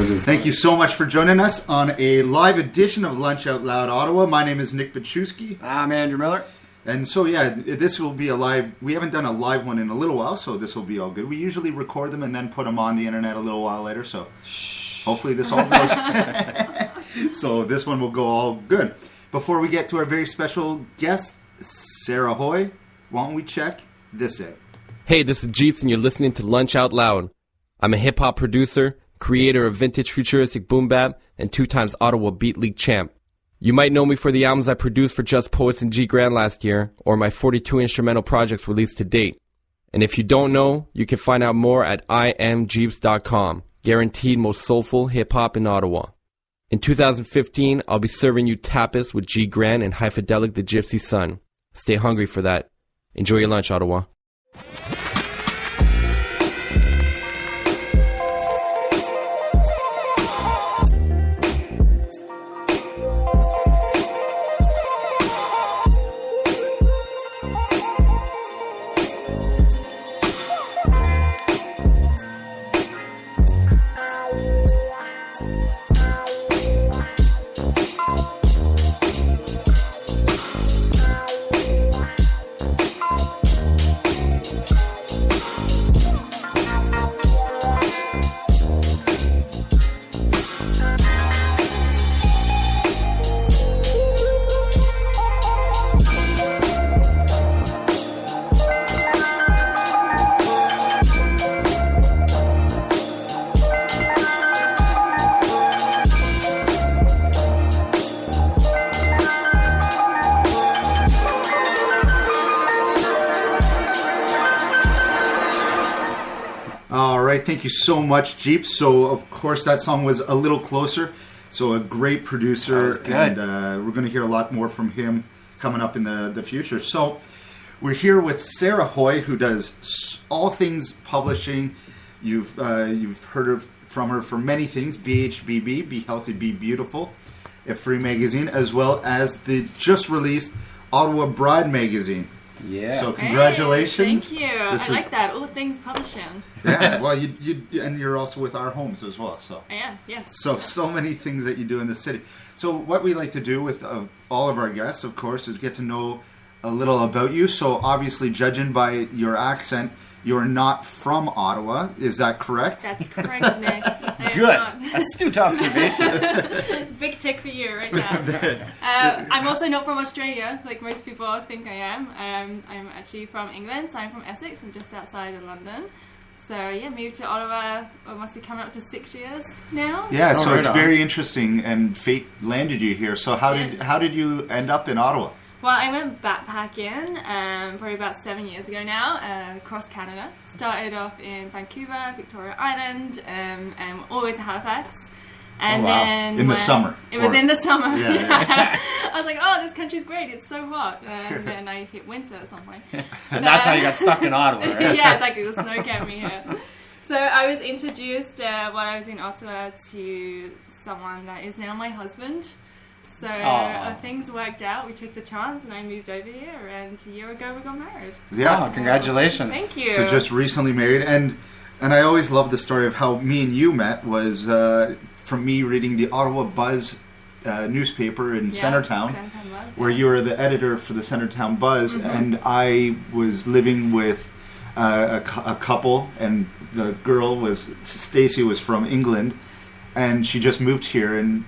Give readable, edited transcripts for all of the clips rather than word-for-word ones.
Thank you so much for joining us on a live edition of Lunch Out Loud Ottawa. My name is Nick Baczewski. I'm Andrew Miller. And so, this will be a live... We haven't done a live one in a little while, so this will be all good. We usually record them and then put them on the internet a little while later, so hopefully this all goes... So this one will go all good. Before we get to our very special guest, Sarah Hoy, why don't we check this out? Hey, this is Jeepz, and you're listening to Lunch Out Loud. I'm a hip-hop producer, creator of vintage futuristic boom bap, and 2 times Ottawa Beat League champ. You might know me for the albums I produced for Just Poets and G Grand last year, or my 42 instrumental projects released to date. And if you don't know, you can find out more at imjeepz.com. Guaranteed most soulful hip-hop in Ottawa. In 2015, I'll be serving you tapas with G Grand and Hyphedelic the Gypsy Sun. Stay hungry for that. Enjoy your lunch, Ottawa. Thank you so much, Jeepz. So, of course, that song was A Little Closer. So, a great producer. And we're going to hear a lot more from him coming up in the future. So, we're here with Sarah Hoy, who does all things publishing. You've heard from her for many things. BHBB, Be Healthy, Be Beautiful, a free magazine, as well as the just-released Ottawa Bride magazine. Yeah. So congratulations. Hey, thank you. I like that. All things publishing. Yeah. Well, you and you're also with Our Homes as well. So I am. Yes. So many things that you do in the city. So what we like to do with all of our guests, of course, is get to know a little about you. So obviously, judging by your accent, you're not from Ottawa. Is that correct? That's correct, Nick. Good. Astute observation. Big tick for you right now. I'm also not from Australia, like most people think I am. I'm actually from England, so I'm from Essex and just outside of London. So yeah, moved to Ottawa, must be coming up to 6 years now. Yeah, so it's very interesting, and fate landed you here. So how did you end up in Ottawa? Well, I went backpacking probably about 7 years ago now, across Canada. Started off in Vancouver, Victoria Island, and all the way to Halifax. And then in the summer. It was in the summer. Yeah. I was like, oh, this country's great. It's so hot. And then I hit winter at some point. And that's how you got stuck in Ottawa, right? Yeah, exactly. The snow kept me here. So I was introduced while I was in Ottawa to someone that is now my husband. So things worked out. We took the chance, and I moved over here. And a year ago, we got married. Yeah, congratulations! Thank you. So just recently married, and I always love the story of how me and you met. Was from me reading the Ottawa Buzz newspaper in Centertown, where you were the editor for the Centertown Buzz, and I was living with a couple, and the girl was Stacy was from England, and she just moved here, and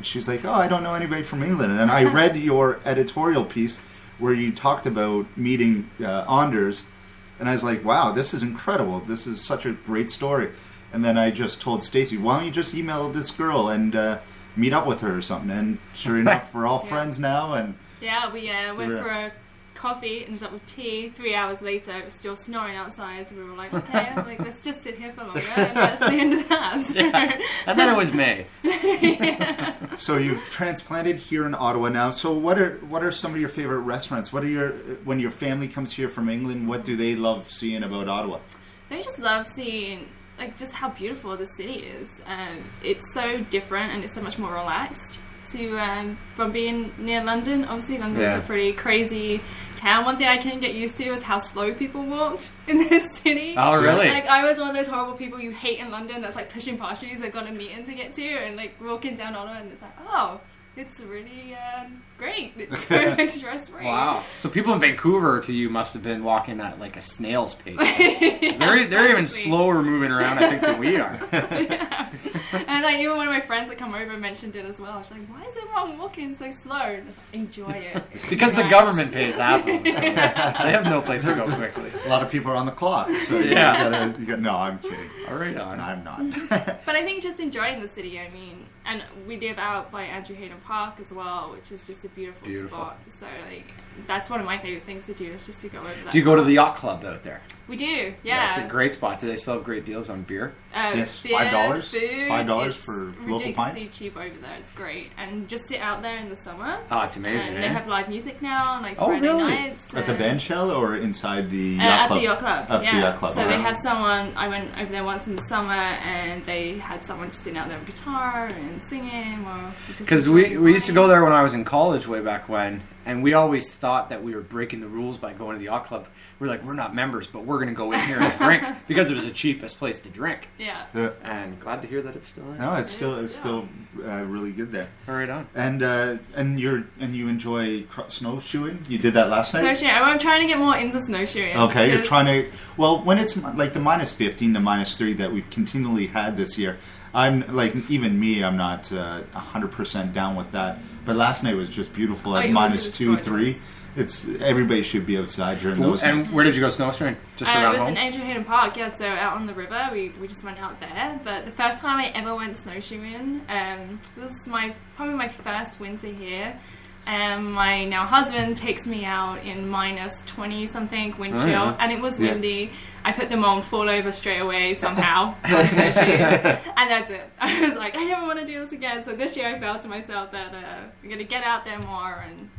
she's like, oh, I don't know anybody from England. And I read your editorial piece where you talked about meeting Anders, and I was like, wow, this is incredible. This is such a great story. And then I just told Stacy, why don't you just email this girl and meet up with her or something? And sure enough, we're all friends now. And yeah, we went for a coffee, ended up with tea. 3 hours later, it was still snoring outside, so we were like, okay, let's just sit here for longer, and that's the end of that. So, yeah. I thought it was May. Yeah. So you've transplanted here in Ottawa now. So what are some of your favorite restaurants? When your family comes here from England, what do they love seeing about Ottawa? They just love seeing just how beautiful the city is. It's so different, and it's so much more relaxed from being near London. Obviously, London is a pretty crazy town. One thing I couldn't get used to was how slow people walked in this city. Oh, really? Like, I was one of those horrible people you hate in London that's like pushing past you, they've got a meeting to get to, and like walking down Ottawa, and it's like, oh, it's really great. It's so stress-free. Wow. So people in Vancouver to you must have been walking at like a snail's pace. They're even slower moving around, I think, than we are. Yeah. And like even one of my friends that come over mentioned it as well. She's like, "Why is everyone walking so slow?" And I was like, "Enjoy it." Because the government pays half of them. So they have no place to go quickly. A lot of people are on the clock, so yeah. No, I'm kidding. All right, on. I'm not. But I think just enjoying the city. I mean, and we live out by Andrew Hayden Park as well, which is just a beautiful spot. So like, that's one of my favorite things to do is just to go over that. Do you go to the yacht club out there? We do, yeah. It's a great spot. Do they still have great deals on beer? Yes, beer, $5. food, $5 for local pints. Ridiculously cheap over there. It's great, and just sit out there in the summer. Oh, it's amazing. And they have live music now on like Friday nights. At the Bandshell or inside the yacht club? At the yacht club. At the yacht club. So they have someone. I went over there once in the summer, and they had someone just sitting out there with guitar and singing. Because we used to go there when I was in college way back when. And we always thought that we were breaking the rules by going to the yacht club. We're like, we're not members, but we're going to go in here and drink because it was the cheapest place to drink. Yeah. And glad to hear that it's still is. No, it's still really good there. All right, on. And you enjoy snowshoeing? You did that last night? Snowshoeing. I'm trying to get more into snowshoeing. Okay, you're trying to. Well, when it's like the minus 15 to minus 3 that we've continually had this year, I'm like, even me, I'm not 100% down with that. But last night was just beautiful at minus 2, 3. Everybody should be outside during those nights. And where did you go snowshoeing? Just around home? It was in Andrew Hayden Park, so out on the river. We just went out there. But the first time I ever went snowshoeing, this was probably my first winter here. My now husband takes me out in minus 20 something wind chill, and it was windy. I put them on, fall over straight away somehow, and that's it. I was like, I never want to do this again. So this year I vowed to myself that I'm going to get out there more and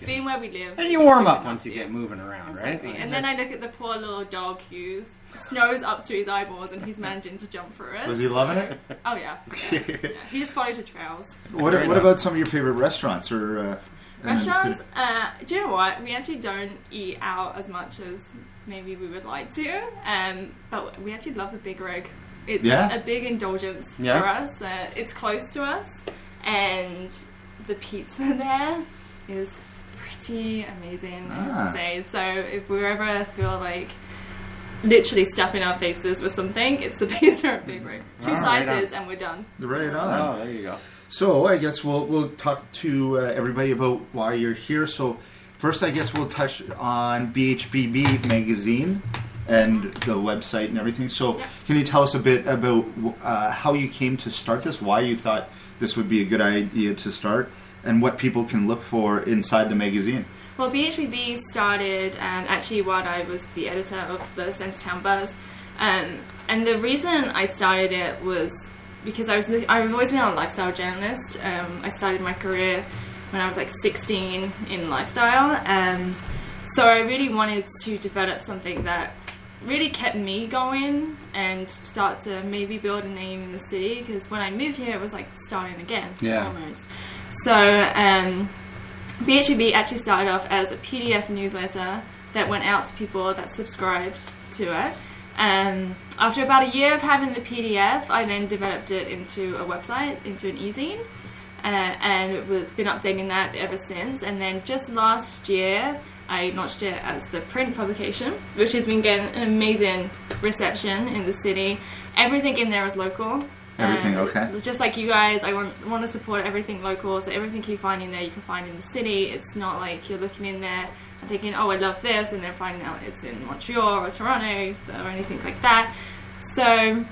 being where we live. And you warm up once you get moving around, exactly. right? And then I look at the poor little dog who's snows up to his eyeballs and he's managing to jump through it. Was he loving it? Oh yeah. He just follows the trails. What about some of your favorite restaurants or restaurants? Do you know what? We actually don't eat out as much as maybe we would like to, but we actually love the Big Rig. It's a big indulgence for us. It's close to us, and the pizza there is pretty amazing, I have to say. So if we ever feel like literally stuffing our faces with something, it's the pizza at Big Rig. 2 slices and we're done. Right on. Oh, there you go. So I guess we'll talk to everybody about why you're here. So first, I guess we'll touch on BHBB magazine and the website and everything. So can you tell us a bit about how you came to start this, why you thought this would be a good idea to start, and what people can look for inside the magazine? Well, BHBB started actually while I was the editor of the Centertown Buzz. And the reason I started it was because I've always been a lifestyle journalist. I started my career when I was like 16 in lifestyle. So I really wanted to develop something that really kept me going and start to maybe build a name in the city, because when I moved here it was like starting again almost. So BHBB actually started off as a PDF newsletter that went out to people that subscribed to it. After about a year of having the PDF, I then developed it into a website, into an e-zine, and we've been updating that ever since. And then just last year, I launched it as the print publication, which has been getting an amazing reception in the city. Everything in there is local. Everything, okay. Just like you guys, I want to support everything local, so everything you find in there, you can find in the city. It's not like you're looking in there and thinking, oh, I love this, and then finding out it's in Montreal or Toronto or anything like that. So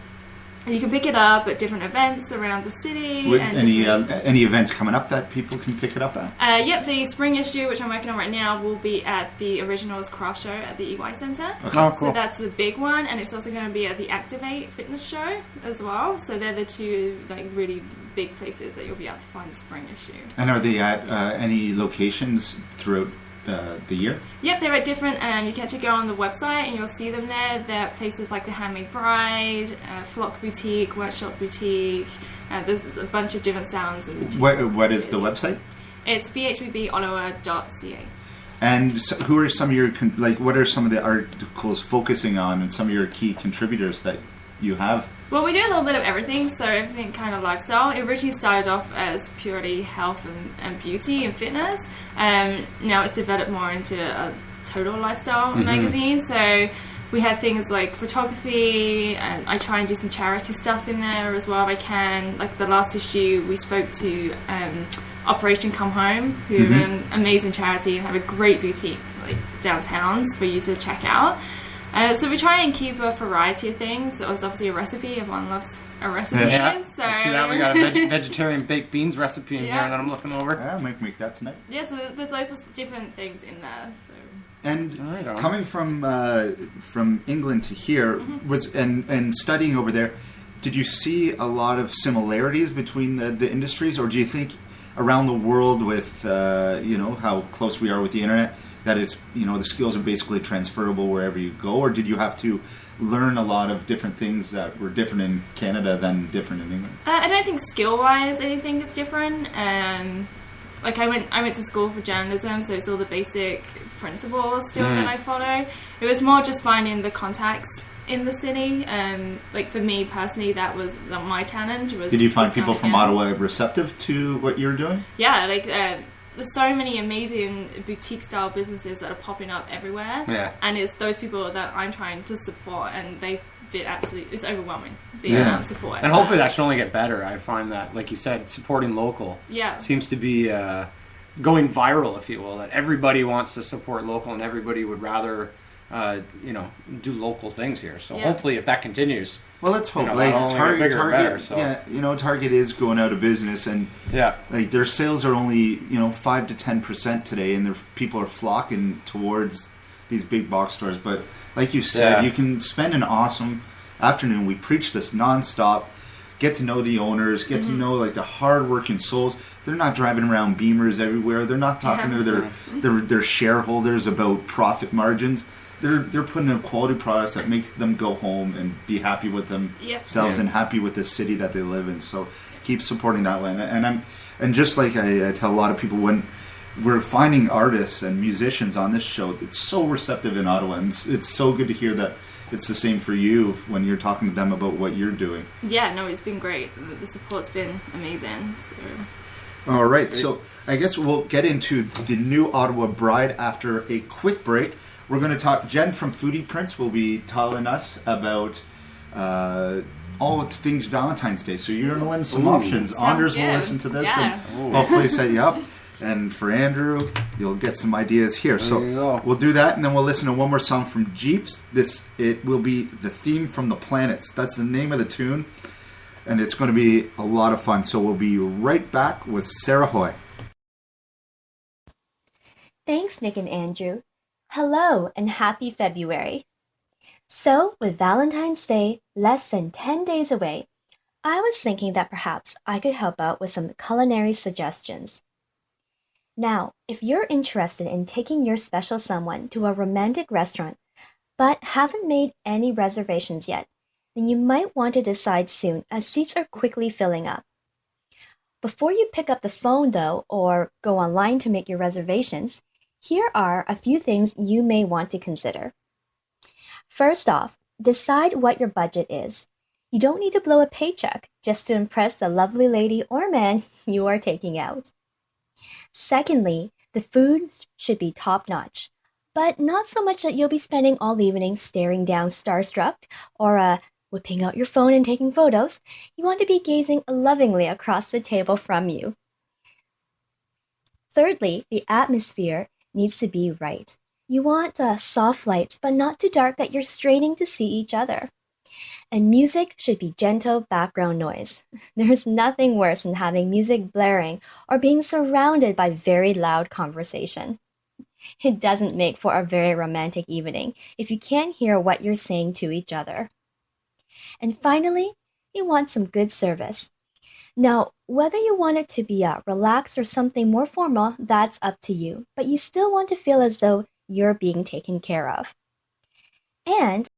you can pick it up at different events around the city. Any events coming up that people can pick it up at? Yep, the spring issue, which I'm working on right now, will be at the Originals Craft Show at the EY Centre. Okay. Oh, cool. So that's the big one, and it's also going to be at the Activate Fitness Show as well. So they're the 2 like really big places that you'll be able to find the spring issue. And are they at any locations throughout the year? Yep, they're at different, you can actually go on the website and you'll see them there. They're at places like the Handmade Bride, Flock Boutique, Workshop Boutique. There's a bunch of different sounds and boutiques. What is the website? It's bhbbottawa.ca. And so who are some of your, what are some of the articles focusing on and some of your key contributors that you have? Well, we do a little bit of everything, so everything kind of lifestyle. It originally started off as purely health and beauty and fitness. Now it's developed more into a total lifestyle magazine. So we have things like photography, and I try and do some charity stuff in there as well if I can. Like the last issue, we spoke to Operation Come Home, who are an amazing charity and have a great boutique downtowns for you to check out. So we try and keep a variety of things. So it's obviously a recipe. Everyone loves a recipe. Yeah. So See that? We got a vegetarian baked beans recipe in here that I'm looking over. Yeah, make that tonight. Yeah, so there's loads of different things in there. So. And coming from England to here and studying over there, did you see a lot of similarities between the industries, or do you think around the world with how close we are with the internet, that it's the skills are basically transferable wherever you go, or did you have to learn a lot of different things that were different in Canada than different in England? I don't think skill-wise anything is different. Like I went to school for journalism, so it's all the basic principles still that I follow. It was more just finding the contacts in the city. Like for me personally, that was my challenge. Did you find people from Ottawa receptive to what you were doing? Yeah, there's so many amazing boutique style businesses that are popping up everywhere. Yeah. And it's those people that I'm trying to support, and it's overwhelming, the amount of support. And hopefully that should only get better. I find that, like you said, supporting local seems to be going viral, if you will, that everybody wants to support local and everybody would rather do local things here. So hopefully if that continues. Well, let's hope. Target, Target is going out of business, and their sales are only 5 to 10% today, and people are flocking towards these big box stores. But like you said, you can spend an awesome afternoon. We preach this nonstop. Get to know the owners. Get to know the hardworking souls. They're not driving around Beamers everywhere. They're not talking to their shareholders about profit margins. They're putting in quality products that make them go home and be happy with themselves and happy with the city that they live in. So keep supporting that way. And just like I tell a lot of people, when we're finding artists and musicians on this show, it's so receptive in Ottawa, and it's so good to hear that it's the same for you when you're talking to them about what you're doing. Yeah, no, it's been great. The support's been amazing. So. All right, so I guess we'll get into the new Ottawa Bride after a quick break. We're going to talk. Jen from Foodie Prince will be telling us about all the things Valentine's Day. So you're going to learn some options. Anders will listen to this and hopefully set you up. And for Andrew, you'll get some ideas here. So we'll do that, and then we'll listen to one more song from Jeepz. It will be the theme from the planets. That's the name of the tune, and it's going to be a lot of fun. So we'll be right back with Sarah Hoy. Thanks, Nick and Andrew. Hello and happy February. So, with Valentine's Day less than 10 days away, I was thinking that perhaps I could help out with some culinary suggestions. Now, if you're interested in taking your special someone to a romantic restaurant but haven't made any reservations yet, then you might want to decide soon as seats are quickly filling up. Before you pick up the phone though, or go online to make your reservations, here are a few things you may want to consider. First off, decide what your budget is. You don't need to blow a paycheck just to impress the lovely lady or man you are taking out. Secondly, the food should be top-notch, but not so much that you'll be spending all evening staring down starstruck or whipping out your phone and taking photos. You want to be gazing lovingly across the table from you. Thirdly, the atmosphere needs to be right. You want soft lights, but not too dark that you're straining to see each other. And music should be gentle background noise. There's nothing worse than having music blaring or being surrounded by very loud conversation. It doesn't make for a very romantic evening if you can't hear what you're saying to each other. And finally, you want some good service. Now, whether you want it to be relaxed or something more formal, that's up to you, but you still want to feel as though you're being taken care of. And